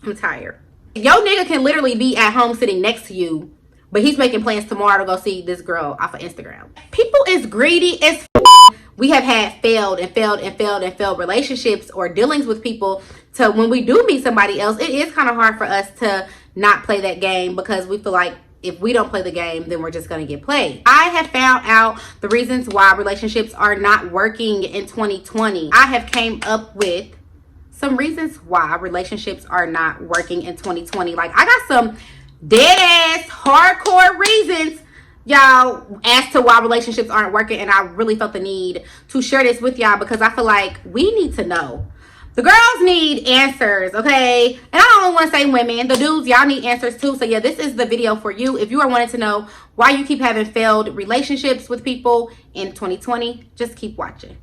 I'm tired. Your nigga can literally be at home sitting next to you, but he's making plans tomorrow to go see this girl off of Instagram. People is greedy as we have had failed relationships or dealings with people, to when we do meet somebody else, it is kind of hard for us to not play that game, because we feel like if we don't play the game, then we're just going to get played. I have found out the reasons why relationships are not working in 2020. I have came up with some reasons why relationships are not working in 2020. Like, I got some dead ass hardcore reasons, y'all, as to why relationships aren't working, and I really felt the need to share this with y'all because I feel like we need to know. The girls need answers, okay? And I don't want to say women. The dudes, y'all need answers too. So yeah, this is the video for you. If you are wanting to know why you keep having failed relationships with people in 2020, just keep watching.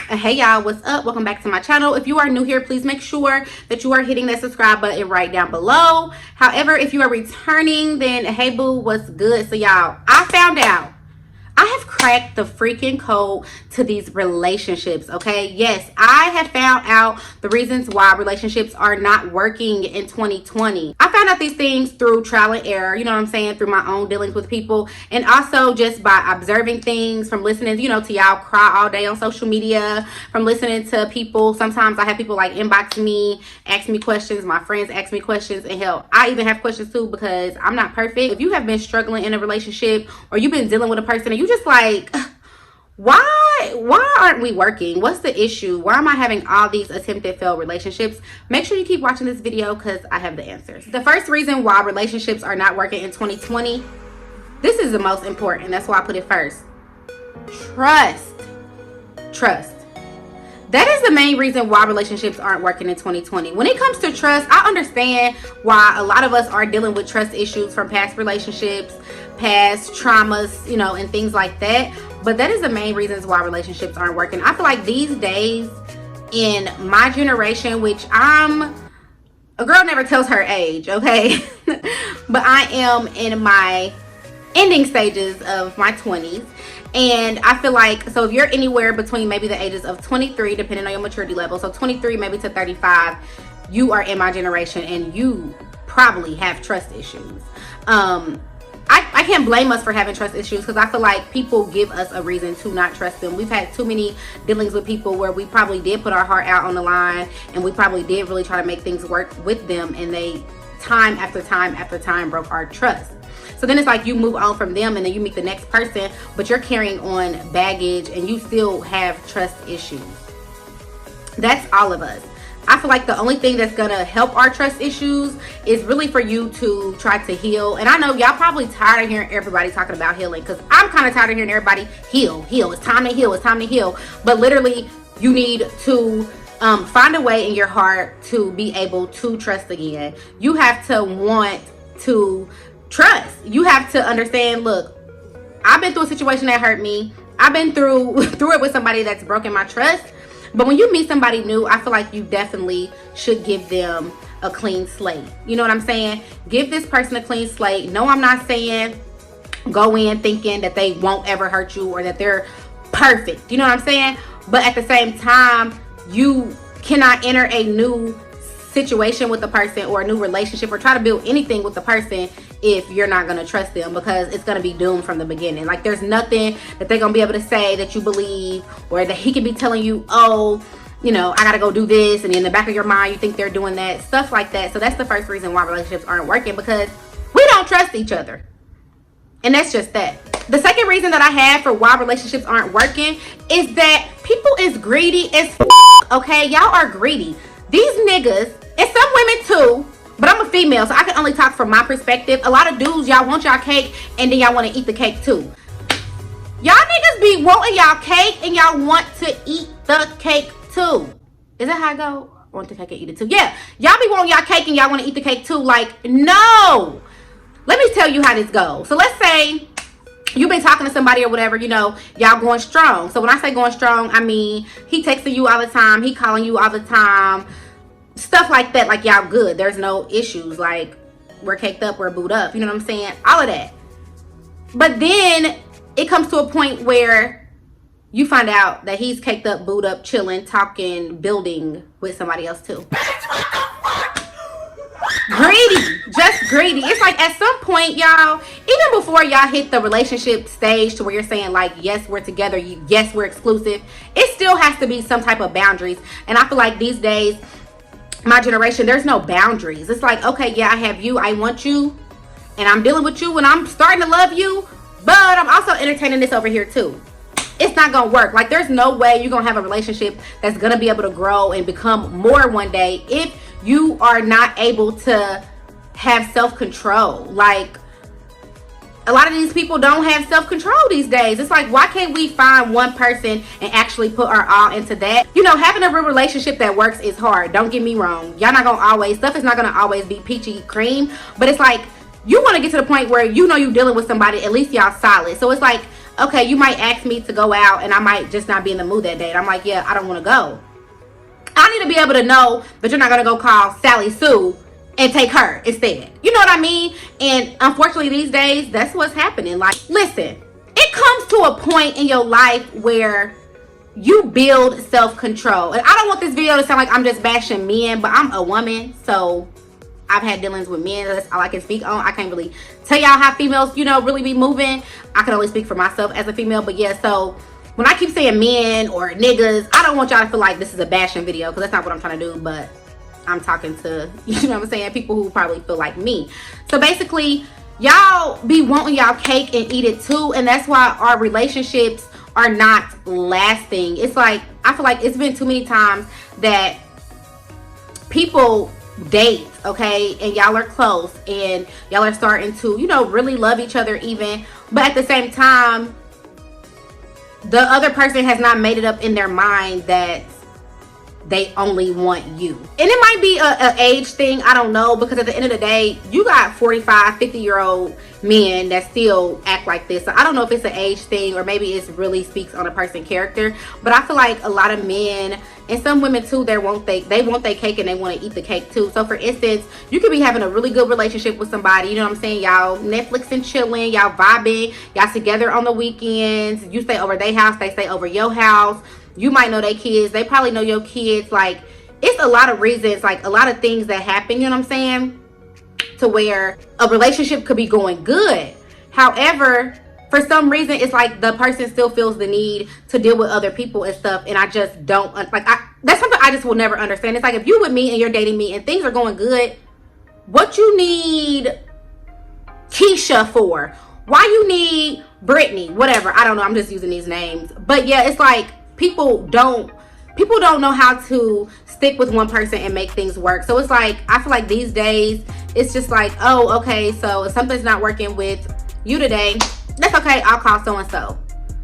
Hey y'all, what's up? Welcome back to my channel. If you are new here, please make sure that you are hitting that subscribe button right down below. However, if you are returning, then hey boo, what's good? So y'all, I found out I have cracked the freaking code to these relationships, okay? Yes, I have found out the reasons why relationships are not working in 2020. I found out these things through trial and error, you know what I'm saying, through my own dealings with people, and also just by observing things, from listening, you know, to y'all cry all day on social media, from listening to people. Sometimes I have people like inbox me, ask me questions, my friends ask me questions, and hell, I even have questions too, because I'm not perfect. If you have been struggling in a relationship, or you've been dealing with a person and you just like, why aren't we working? What's the issue? Why am I having all these attempted failed relationships? Make sure you keep watching this video because I have the answers. The first reason why relationships are not working in 2020, this is the most important. That's why I put it first. Trust. That is the main reason why relationships aren't working in 2020. When it comes to trust, I understand why a lot of us are dealing with trust issues from past relationships, past traumas, you know, and things like that. But that is the main reasons why relationships aren't working. I feel like these days in my generation, which a girl never tells her age, okay? But I am in my ending stages of my 20s. And I feel like, so if you're anywhere between maybe the ages of 23, depending on your maturity level, so 23 maybe to 35, you are in my generation and you probably have trust issues. I can't blame us for having trust issues, because I feel like people give us a reason to not trust them. We've had too many dealings with people where we probably did put our heart out on the line, and we probably did really try to make things work with them, and they time after time broke our trust. So then it's like you move on from them and then you meet the next person, but you're carrying on baggage and you still have trust issues. That's all of us. I feel like the only thing that's gonna help our trust issues is really for you to try to heal. And I know y'all probably tired of hearing everybody talking about healing, because I'm kind of tired of hearing everybody heal. It's time to heal. But literally, you need to find a way in your heart to be able to trust again. You have to want to trust. You have to understand, look, I've been through a situation that hurt me. I've been through it with somebody that's broken my trust. But when you meet somebody new, I feel like you definitely should give them a clean slate. You know what I'm saying? Give this person a clean slate. No, I'm not saying go in thinking that they won't ever hurt you or that they're perfect. You know what I'm saying? But at the same time, you cannot enter a new situation with the person or a new relationship or try to build anything with the person if you're not going to trust them, because it's going to be doomed from the beginning. Like, there's nothing that they're going to be able to say that you believe, or that he can be telling you, oh, you know, I got to go do this, and in the back of your mind you think they're doing that, stuff like that. So that's the first reason why relationships aren't working, because we don't trust each other. And that's just that. The second reason that I have for why relationships aren't working is that people is greedy as okay? Y'all are greedy. These niggas, and some women too, but I'm a female, so I can only talk from my perspective. A lot of dudes, y'all want y'all cake and then y'all want to eat the cake too. Y'all niggas be wanting y'all cake and y'all want to eat the cake too. Is that how I go? I want the cake and eat it too. Yeah, y'all be wanting y'all cake and y'all want to eat the cake too. Like, no. Let me tell you how this goes. So let's say you've been talking to somebody or whatever, you know, y'all going strong. So when I say going strong, I mean he texting you all the time, he calling you all the time, stuff like that. Like, y'all good, there's no issues, like we're caked up, we're booed up, you know what I'm saying, all of that. But then it comes to a point where you find out that he's caked up, booed up, chilling, talking, building with somebody else too. Greedy, just greedy. It's like at some point, y'all, even before y'all hit the relationship stage to where you're saying like, yes, we're together, yes, we're exclusive, it still has to be some type of boundaries. And I feel like these days, my generation, there's no boundaries. It's like, okay, yeah, I have you, I want you, and I'm dealing with you, and I'm starting to love you, but I'm also entertaining this over here too. It's not gonna work. Like, there's no way you're gonna have a relationship that's gonna be able to grow and become more one day if you are not able to have self-control. Like, a lot of these people don't have self-control these days. It's like, why can't we find one person and actually put our all into that? You know, having a real relationship that works is hard. Don't get me wrong. Y'all not gonna always, stuff is not gonna always be peachy cream, but it's like, you want to get to the point where you know you're dealing with somebody, at least y'all solid. So it's like, okay, you might ask me to go out and I might just not be in the mood that day. And I'm like, yeah, I don't want to go. I need to be able to know that you're not going to go call Sally Sue and take her instead. You know what I mean? And unfortunately these days, that's what's happening. Like, listen, it comes to a point in your life where you build self-control. And I don't want this video to sound like I'm just bashing men, but I'm a woman, so I've had dealings with men. That's all I can speak on. I can't really tell y'all how females, you know, really be moving. I can only speak for myself as a female. But yeah, so when I keep saying men or niggas, I don't want y'all to feel like this is a bashing video, because that's not what I'm trying to do. But I'm talking to, you know what I'm saying, people who probably feel like me. So basically, y'all be wanting y'all cake and eat it too. And that's why our relationships are not lasting. It's like, I feel like it's been too many times that people date, okay, and y'all are close and y'all are starting to, you know, really love each other even, but at the same time the other person has not made it up in their mind that they only want you. And it might be a age thing, I don't know, because at the end of the day, you got 45, 50-year-old men that still act like this. So I don't know if it's an age thing or maybe it really speaks on a person's character. But I feel like a lot of men and some women too, they want their cake and they want to eat the cake too. So for instance, you could be having a really good relationship with somebody, you know what I'm saying? Y'all Netflix and chilling, y'all vibing, y'all together on the weekends. You stay over their house, they stay over your house. You might know their kids, they probably know your kids. Like, it's a lot of reasons, like a lot of things that happen, you know what I'm saying, to where a relationship could be going good. However, for some reason, it's like the person still feels the need to deal with other people and stuff. And I just don't, like, that's something I just will never understand. It's like, if you with me and you're dating me and things are going good, what you need Keisha for? Why you need Brittany? Whatever, I don't know, I'm just using these names. But yeah, it's like, people don't know how to stick with one person and make things work. So it's like, I feel like these days it's just like, oh, okay, so if something's not working with you today, that's okay, I'll call so and so.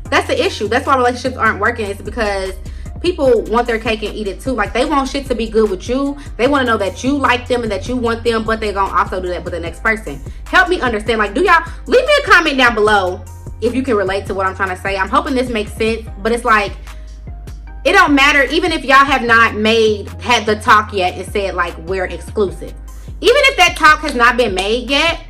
That's the issue. That's why relationships aren't working. It's because people want their cake and eat it too. Like, they want shit to be good with you. They want to know that you like them and that you want them, but they're gonna also do that with the next person. Help me understand. Like, do y'all leave me a comment down below if you can relate to what I'm trying to say. I'm hoping this makes sense. But it's like, it don't matter, even if y'all have not had the talk yet and said like, we're exclusive. Even if that talk has not been made yet,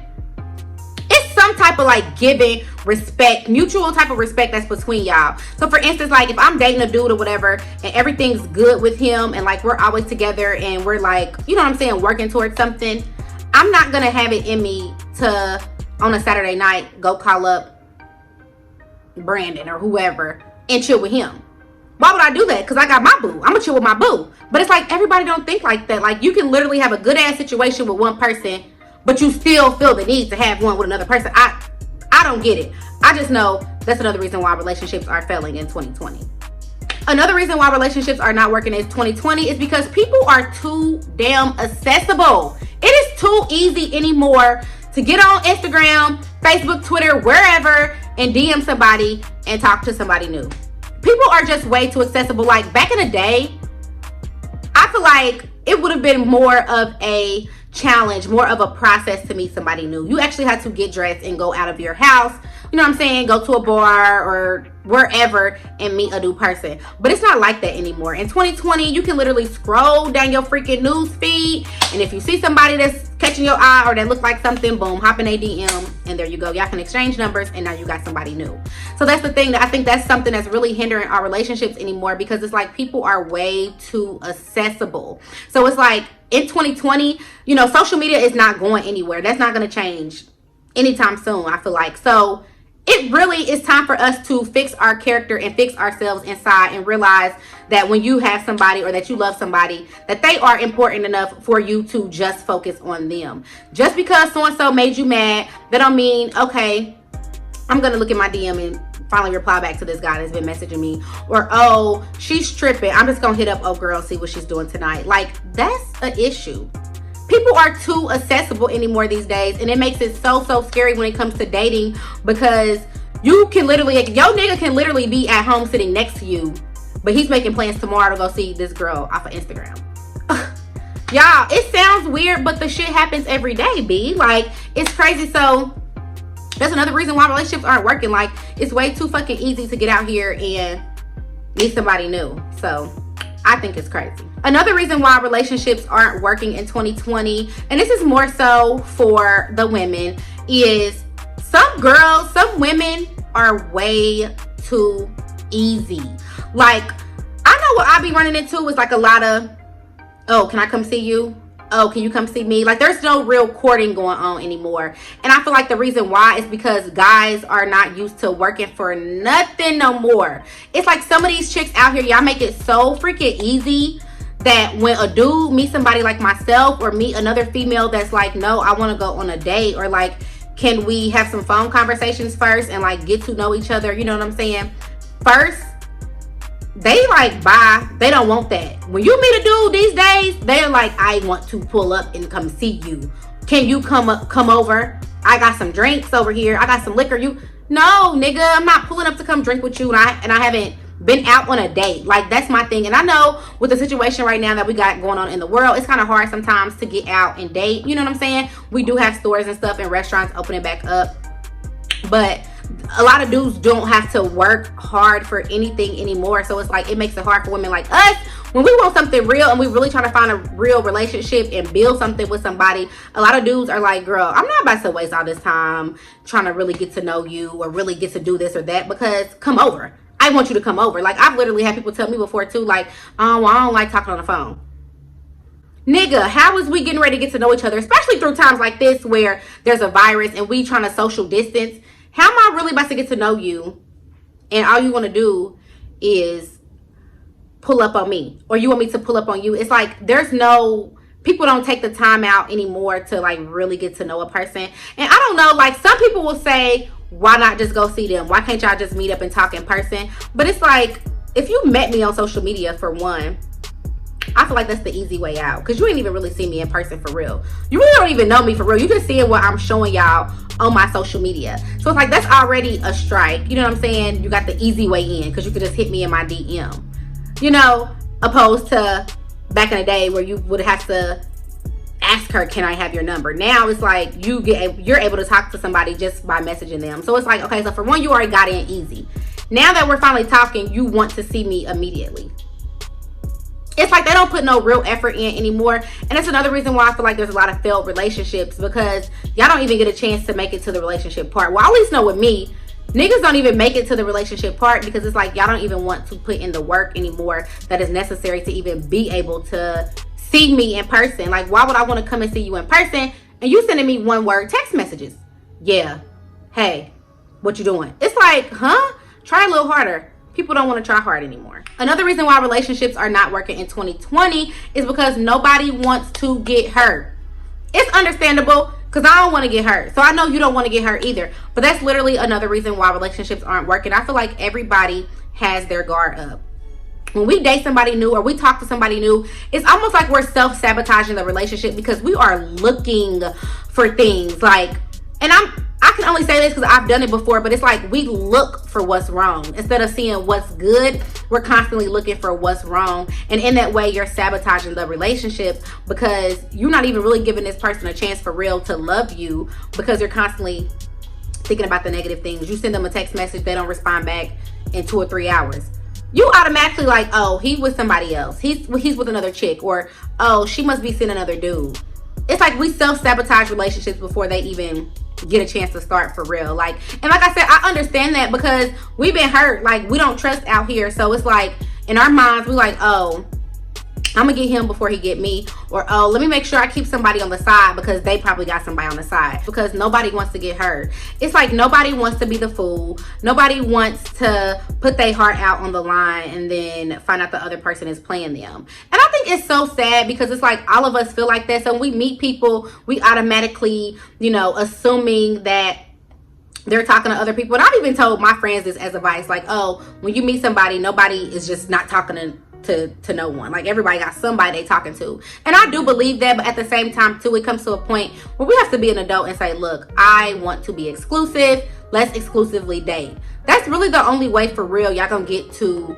it's some type of like giving respect, mutual type of respect that's between y'all. So for instance, like if I'm dating a dude or whatever and everything's good with him and like we're always together and we're like, you know what I'm saying, working towards something, I'm not gonna have it in me to, on a Saturday night, go call up Brandon or whoever and chill with him. Why would I do that? Because I got my boo. I'm gonna chill with my boo. But it's like, everybody don't think like that. Like, you can literally have a good ass situation with one person, but you still feel the need to have one with another person. I don't get it. I just know that's another reason why relationships are failing in 2020. Another reason why relationships are not working in 2020 is because people are too damn accessible. It is too easy anymore to get on Instagram, Facebook, Twitter, wherever, and DM somebody and talk to somebody new. People are just way too accessible. Like, back in the day, I feel like it would have been more of a challenge, more of a process to meet somebody new. You actually had to get dressed and go out of your house, you know what I'm saying, go to a bar or wherever and meet a new person. But it's not like that anymore. In 2020, you can literally scroll down your freaking news feed, and if you see somebody that's catching your eye or that look like something, boom, hop in a DM, and there you go. Y'all can exchange numbers, and now you got somebody new. So that's the thing, that I think that's something that's really hindering our relationships anymore, because it's like people are way too accessible. So it's like in 2020, you know, social media is not going anywhere. That's not going to change anytime soon, I feel like. So it really is time for us to fix our character and fix ourselves inside, and realize that when you have somebody or that you love somebody, that they are important enough for you to just focus on them. Just because so-and-so made you mad, that don't mean, okay, I'm going to look at my DM and finally reply back to this guy that's been messaging me. Or, oh, she's tripping, I'm just going to hit up, oh girl, see what she's doing tonight. Like, that's an issue. People are too accessible anymore these days, and it makes it so scary when it comes to dating, because you can literally, your nigga can literally be at home sitting next to you, but he's making plans tomorrow to go see this girl off of Instagram. Y'all, it sounds weird, but the shit happens every day, B. Like, it's crazy. So that's another reason why relationships aren't working. Like, it's way too fucking easy to get out here and meet somebody new. So I think it's crazy. Another reason why relationships aren't working in 2020, and this is more so for the women, is some women are way too easy. Like, I know what I be running into is like a lot of, oh, can I come see you? Oh, can you come see me? Like, there's no real courting going on anymore. And I feel like the reason why is because guys are not used to working for nothing no more. It's like some of these chicks out here, y'all make it so freaking easy that when a dude meets somebody like myself, or meet another female that's like, no, I want to go on a date, or like, can we have some phone conversations first and like get to know each other? You know what I'm saying? First, they like, bye. They don't want that. When you meet a dude these days, they're like, I want to pull up and come see you. Can you come over? I got some drinks over here. I got some liquor. No, nigga, I'm not pulling up to come drink with you, and I haven't been out on a date. Like, that's my thing. And I know with the situation right now that we got going on in the world, it's kind of hard sometimes to get out and date. You know what I'm saying? We do have stores and stuff and restaurants opening back up, but a lot of dudes don't have to work hard for anything anymore. So it's like, it makes it hard for women like us when we want something real and we really trying to find a real relationship and build something with somebody. A lot of dudes are like, girl, I'm not about to waste all this time trying to really get to know you or really get to do this or that, because come over. I want you to come over. Like, I've literally had people tell me before too, like, oh, I don't like talking on the phone. Nigga, how is we getting ready to get to know each other, especially through times like this where there's a virus and we trying to social distance? How am I really about to get to know you and all you want to do is pull up on me, or you want me to pull up on you? It's like, people don't take the time out anymore to like really get to know a person. And I don't know, like, some people will say, why not just go see them? Why can't y'all just meet up and talk in person? But it's like, if you met me on social media, for one, I feel like that's the easy way out, because you ain't even really see me in person for real. You really don't even know me for real. You just seeing what I'm showing y'all on my social media. So it's like, that's already a strike. You know what I'm saying? You got the easy way in, because you could just hit me in my DM. You know, opposed to back in the day where you would have to ask her, can I have your number? Now it's like you're able to talk to somebody just by messaging them. So it's like, okay, so for one, you already got in easy. Now that we're finally talking, you want to see me immediately. It's like they don't put no real effort in anymore. And that's another reason why I feel like there's a lot of failed relationships, because y'all don't even get a chance to make it to the relationship part. Well, I at least know with me, niggas don't even make it to the relationship part, because it's like y'all don't even want to put in the work anymore that is necessary to even be able to see me in person. Like, why would I want to come and see you in person and you sending me one word text messages? Yeah. Hey, what you doing? It's like, huh? Try a little harder. People don't want to try hard anymore. Another reason why relationships are not working in 2020 is because nobody wants to get hurt. It's understandable, because I don't want to get hurt. So I know you don't want to get hurt either. But that's literally another reason why relationships aren't working. I feel like everybody has their guard up. When we date somebody new or we talk to somebody new, it's almost like we're self-sabotaging the relationship, because we are looking for things like, and I can only say this because I've done it before, but it's like we look for what's wrong. Instead of seeing what's good, we're constantly looking for what's wrong. And in that way, you're sabotaging the relationship, because you're not even really giving this person a chance for real to love you, because you're constantly thinking about the negative things. You send them a text message, they don't respond back in 2 or 3 hours. You automatically like, oh, he with somebody else. He's with another chick, or oh, she must be seeing another dude. it's like we self-sabotage relationships before they even get a chance to start for real. Like, and like I said, I understand that because we've been hurt. Like, we don't trust out here. So it's like, in our minds, we like, oh, I'm gonna get him before he get me, or oh, let me make sure I keep somebody on the side because they probably got somebody on the side, because nobody wants to get hurt. It's like nobody wants to be the fool. Nobody wants to put their heart out on the line and then find out the other person is playing them. And I think it's so sad because it's like all of us feel like that. So when we meet people, we automatically, you know, assuming that they're talking to other people. And I've even told my friends this as advice, like, oh, when you meet somebody, nobody is just not talking to no one. Like, everybody got somebody they talking to. And I do believe that, but at the same time too, it comes to a point where we have to be an adult and say, look, I want to be exclusive. Let's exclusively date. That's really the only way for real y'all gonna get to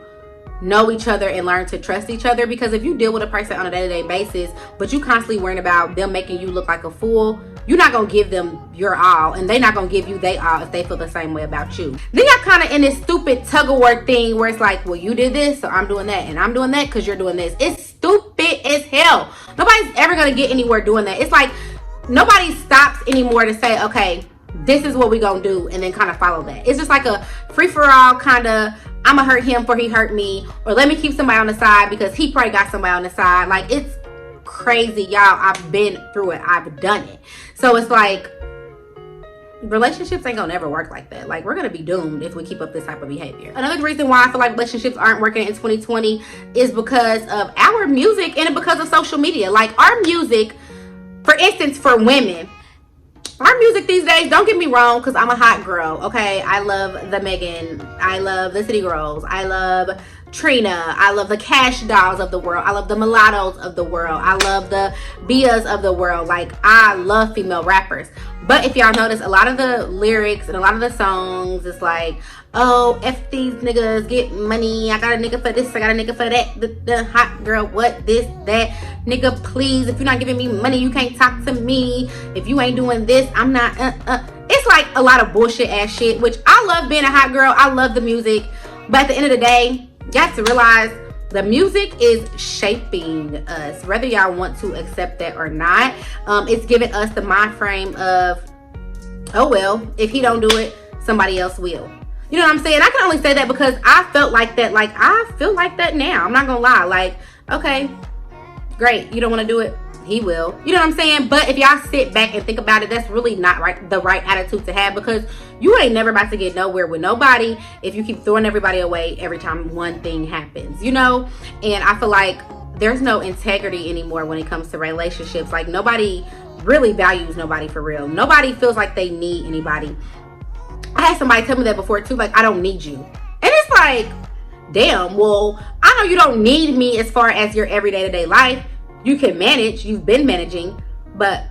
know each other and learn to trust each other. Because if you deal with a person on a day-to-day basis, but you constantly worrying about them making you look like a fool, you're not gonna give them your all, and they're not gonna give you their all if they feel the same way about you. Then you're kind of in this stupid tug-of-war thing where it's like, well, you did this, so I'm doing that, and I'm doing that because you're doing this. It's stupid as hell. Nobody's ever gonna get anywhere doing that. It's like nobody stops anymore to say, okay, this is what we gonna do, and then kind of follow that. It's just like a free-for-all kind of, I'm gonna hurt him before he hurt me, or let me keep somebody on the side because he probably got somebody on the side. Like, it's crazy, y'all. I've been through it. I've done it. So it's like, relationships ain't gonna never work like that. Like, we're gonna be doomed if we keep up this type of behavior. Another reason why I feel like relationships aren't working in 2020 is because of our music and because of social media. Like, our music, for instance, for women, our music these days, don't get me wrong, because I'm a hot girl, okay? I love the Megan, I love the City Girls, I love Trina, I love the Cash Dolls of the world, I love the Mulattoes of the world, I love the Bias of the world. Like, I love female rappers. But if y'all notice, a lot of the lyrics and a lot of the songs, it's like, oh, F these niggas, get money, I got a nigga for this, I got a nigga for that, the hot girl, what, this, that, nigga, please, if you're not giving me money, you can't talk to me, if you ain't doing this, I'm not, It's like a lot of bullshit ass shit, which I love being a hot girl, I love the music, but at the end of the day, you have to realize the music is shaping us, whether y'all want to accept that or not. It's giving us the mind frame of, oh well, if he don't do it, somebody else will. You know what I'm saying? I can only say that because I felt like that. Like, I feel like that now. I'm not gonna lie. Like, okay, great. You don't want to do it? He will. You know what I'm saying? But if y'all sit back and think about it, that's really not the right attitude to have, because you ain't never about to get nowhere with nobody if you keep throwing everybody away every time one thing happens, you know? And I feel like there's no integrity anymore when it comes to relationships. Like, nobody really values nobody for real. Nobody feels like they need anybody. I had somebody tell me that before too, like, I don't need you. And it's like, damn, well, I know you don't need me as far as your everyday to day life. You can manage, you've been managing, but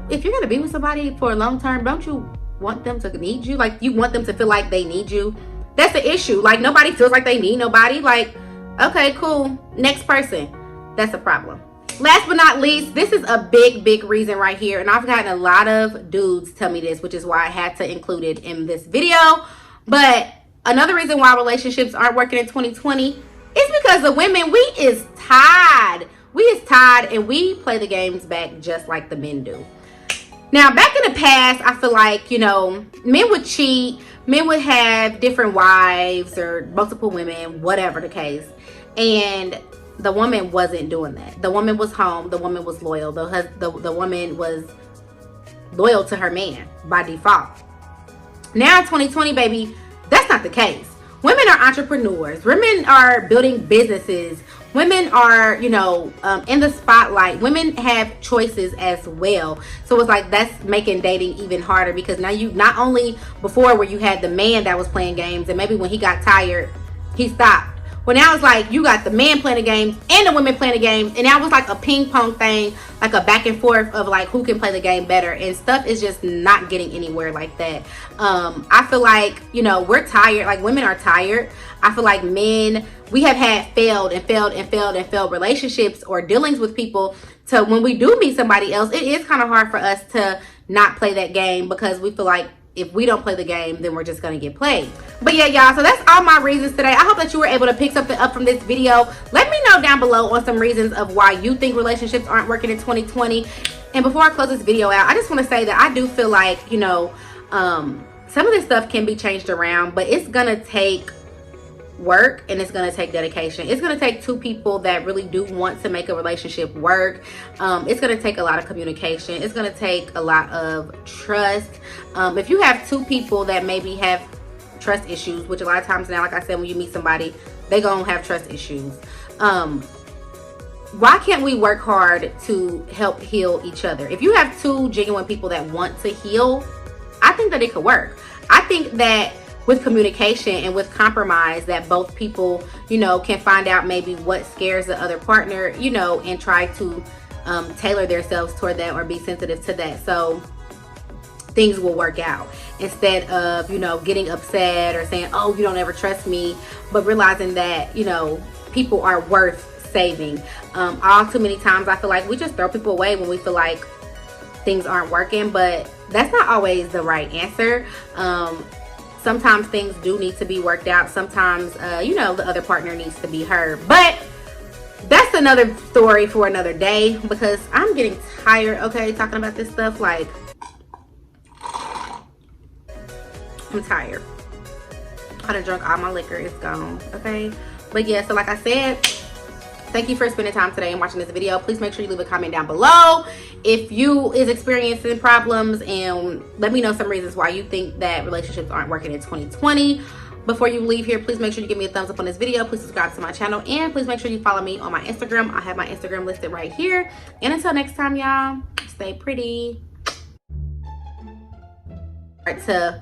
if you're gonna be with somebody for a long term, don't you want them to need you? Like, you want them to feel like they need you? That's the issue. Like, nobody feels like they need nobody. Like, okay, cool, next person. That's a problem. Last but not least, this is a big reason right here, and I've gotten a lot of dudes tell me this, which is why I had to include it in this video. But another reason why relationships aren't working in 2020 is because the women, we is tired, and we play the games back just like the men do. Now, back in the past, I feel like, you know, men would cheat, men would have different wives or multiple women, whatever the case, and the woman wasn't doing that. The woman was home. The woman was loyal. The woman was loyal to her man by default. Now in 2020, baby, that's not the case. Women are entrepreneurs. Women are building businesses. Women are, you know, in the spotlight. Women have choices as well. So it's like, that's making dating even harder, because now you, not only before where you had the man that was playing games and maybe when he got tired, he stopped. Well, now it's like you got the man playing the games and the women playing the games, and now it's like a ping pong thing, like a back and forth of like who can play the game better, and stuff is just not getting anywhere like that. I feel like, you know, we're tired. Like, women are tired. I feel like men, we have had failed relationships or dealings with people, to when we do meet somebody else, it is kind of hard for us to not play that game, because we feel like if we don't play the game, then we're just gonna get played. But yeah, y'all, so that's all my reasons today. I hope that you were able to pick something up from this video. Let me know down below on some reasons of why you think relationships aren't working in 2020. And before I close this video out, I just want to say that I do feel like, you know, some of this stuff can be changed around, but it's going to take work and it's going to take dedication. It's going to take two people that really do want to make a relationship work. It's going to take a lot of communication. It's going to take a lot of trust. If you have two people that maybe have trust issues, which a lot of times now, like I said, when you meet somebody, they gonna have trust issues. Why can't we work hard to help heal each other? If you have two genuine people that want to heal, I think that it could work. I think that with communication and with compromise, that both people, you know, can find out maybe what scares the other partner, you know, and try to tailor themselves toward that or be sensitive to that. So things will work out, instead of, you know, getting upset or saying, oh, you don't ever trust me, but realizing that, you know, people are worth saving. All too many times I feel like we just throw people away when we feel like things aren't working, but that's not always the right answer. Sometimes things do need to be worked out. Sometimes, you know, the other partner needs to be heard. But that's another story for another day, because I'm getting tired, okay, talking about this stuff. Like, I'm tired. I done drunk all my liquor. It's gone, okay? But yeah, so like I said, thank you for spending time today and watching this video. Please make sure you leave a comment down below if you is experiencing problems, and let me know some reasons why you think that relationships aren't working in 2020. Before you leave here, please make sure you give me a thumbs up on this video. Please subscribe to my channel, and please make sure you follow me on my Instagram. I have my Instagram listed right here. And until next time, y'all, stay pretty. All right, to